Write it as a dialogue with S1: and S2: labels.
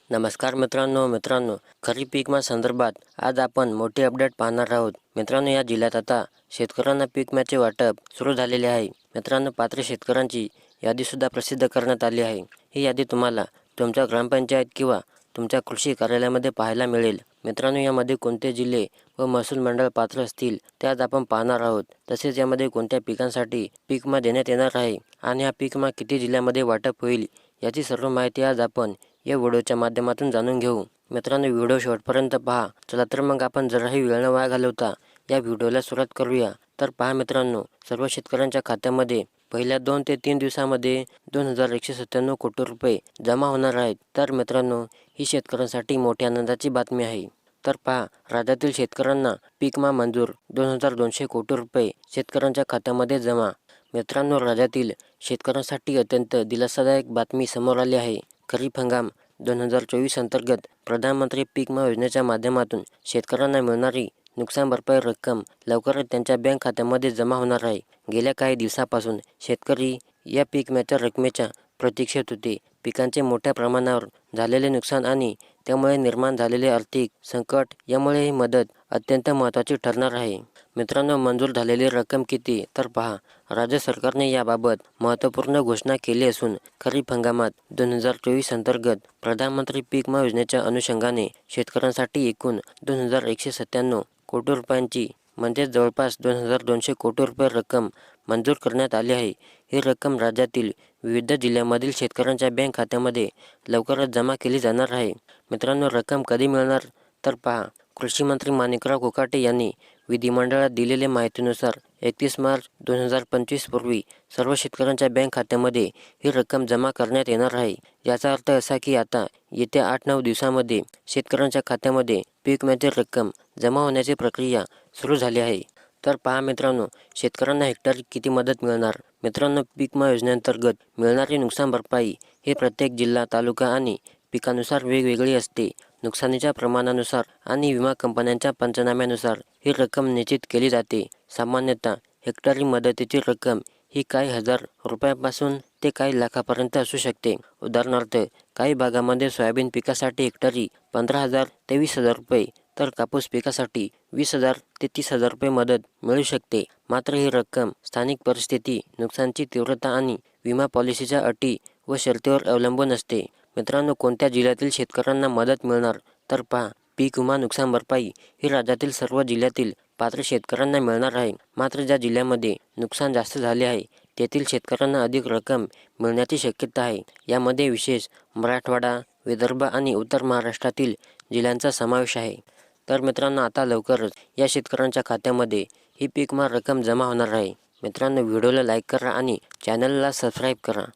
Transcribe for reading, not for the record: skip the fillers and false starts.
S1: नमस्कार मित्रांनो, खरीप पीक विमा संदर्भात आज आपण मोठी अपडेट पाहणार आहोत. मित्रांनो, या जिल्ह्यात आता शेतकऱ्यांना पीक विम्याचे वाटप सुरू झालेले आहे. मित्रांनो, पात्र शेतकऱ्यांची यादीसुद्धा प्रसिद्ध करण्यात आली आहे. ही यादी तुम्हाला तुमच्या ग्रामपंचायत किंवा तुमच्या कृषी कार्यालयामध्ये पाहायला मिळेल. मित्रांनो, यामध्ये कोणते जिल्हे व महसूल मंडळ पात्र असतील ते आज आपण पाहणार आहोत. तसेच यामध्ये कोणत्या पिकांसाठी पीक विमा देण्यात येणार आहे आणि हा पीक विमा किती जिल्ह्यामध्ये वाटप होईल याची सर्व माहिती आज आपण या व्हिडिओच्या माध्यमातून जाणून घेऊ. मित्रांनो, व्हिडिओ शेवटपर्यंत पहा. चला तर मग आपण जराही वेळ न वाया घालवता या व्हिडिओला सुरुवात करूया. तर पहा मित्रांनो, सर्व शेतकऱ्यांच्या खात्यामध्ये पहिल्या 2 ते 3 दिवसामध्ये 2197 कोटी रुपये जमा होणार आहेत. तर मित्रांनो, ही शेतकऱ्यांसाठी मोठी आनंदाची बातमी आहे. तर पहा, राज्यातील शेतकऱ्यांना पीक विमा मंजूर, 2200 कोटी रुपये शेतकऱ्यांच्या खात्यामध्ये जमा. मित्रांनो, राज्यातील शेतकऱ्यांसाठी अत्यंत दिलासादायक बातमी समोर आली आहे. खरीप हंगाम 2024 अंतर्गत प्रधानमंत्री पीक विमा योजनेच्या माध्यमातून शेतकऱ्यांना मिळणारी नुकसान भरपाई रक्कम लवकरच त्यांच्या बँक खात्यामध्ये जमा होणार आहे. गेल्या काही दिवसापासून शेतकरी या पीक विम्याच्या रकमेच्या प्रतीक्षेत होते. पिकांचे मोठ्या प्रमाणावर झालेले नुकसान आणि त्यामुळे निर्माण झालेले आर्थिक संकट यामुळे ही मदत अत्यंत महत्त्वाची ठरणार आहे. मित्रांनो, मंजूर झालेली रक्कम किती तर पहा. राज्य सरकारने याबाबत महत्त्वपूर्ण घोषणा केली असून खरीप हंगामात 2024 अंतर्गत प्रधानमंत्री पीक विमा योजनेच्या अनुषंगाने शेतकऱ्यांसाठी एकूण 2197 कोटी रुपयांची म्हणजेच जवळपास 2200 कोटी रुपये रक्कम मंजूर करण्यात आली आहे. ही रक्कम राज्यातील विविध जिल्ह्यांमधील शेतकऱ्यांच्या बँक खात्यामध्ये लवकरच जमा केली जाणार आहे. मित्रांनो, रक्कम कधी मिळणार तर पहा. कृषी मंत्री माणिकराव कोकाटे यांनी विधिमंडळात दिलेल्या माहितीनुसार 31 मार्च 2025 पूर्वी सर्व शेतकऱ्यांच्या बँक खात्यामध्ये ही रक्कम जमा करण्यात येणार आहे. याचा अर्थ असा की आता येत्या 8-9 दिवसांमध्ये शेतकऱ्यांच्या खात्यामध्ये पीक विम्याची रक्कम जमा होण्याची प्रक्रिया सुरू झाली आहे. तर पहा मित्रांनो, शेतकऱ्यांना हेक्टरी किती मदत मिळणार. मित्रांनो, पीक विमा योजनेअंतर्गत मिळणारी नुकसान भरपाई हे प्रत्येक जिल्हा, तालुका आणि पिकानुसार वेगवेगळी असते. नुकसानीच्या प्रमाणानुसार आणि विमा कंपन्यांच्या पंचनाम्यानुसार ही रक्कम निश्चित केली जाते. सामान्यतः हेक्टरी मदतीची रक्कम ही काही हजार रुपयांपासून ते काही लाखापर्यंत असू शकते. उदाहरणार्थ, काही भागामध्ये सोयाबीन पिकासाठी हेक्टरी 15,000 ते 20,000 रुपये तर कापूस पिकासाठी 20,000 ते 30,000 रुपये मदत मिळू शकते. मात्र ही रक्कम स्थानिक परिस्थिती, नुकसानाची तीव्रता आणि विमा पॉलिसीच्या अटी व शर्तीवर अवलंबून असते. मित्रांनो, कोणत्या जिल्ह्यातील शेतकऱ्यांना मदत मिळणार तर पहा. पीक विमा नुकसान भरपाई ही राज्यातील सर्व जिल्ह्यातील पात्र शेतकऱ्यांना मिळणार आहे. मात्र ज्या जिल्ह्यामध्ये नुकसान जास्त झाले आहे तेथील शेतकऱ्यांना अधिक रक्कम मिळण्याची शक्यता आहे. यामध्ये विशेष मराठवाडा, विदर्भ आणि उत्तर महाराष्ट्रातील जिल्ह्यांचा समावेश आहे. तर मित्रांनो, आता लवकरच या शेतकऱ्यांच्या खात्यामध्ये ही पीक विमा रक्कम जमा होणार आहे. मित्रांनो, व्हिडिओला लाईक करा आणि चॅनलला सबस्क्राईब करा.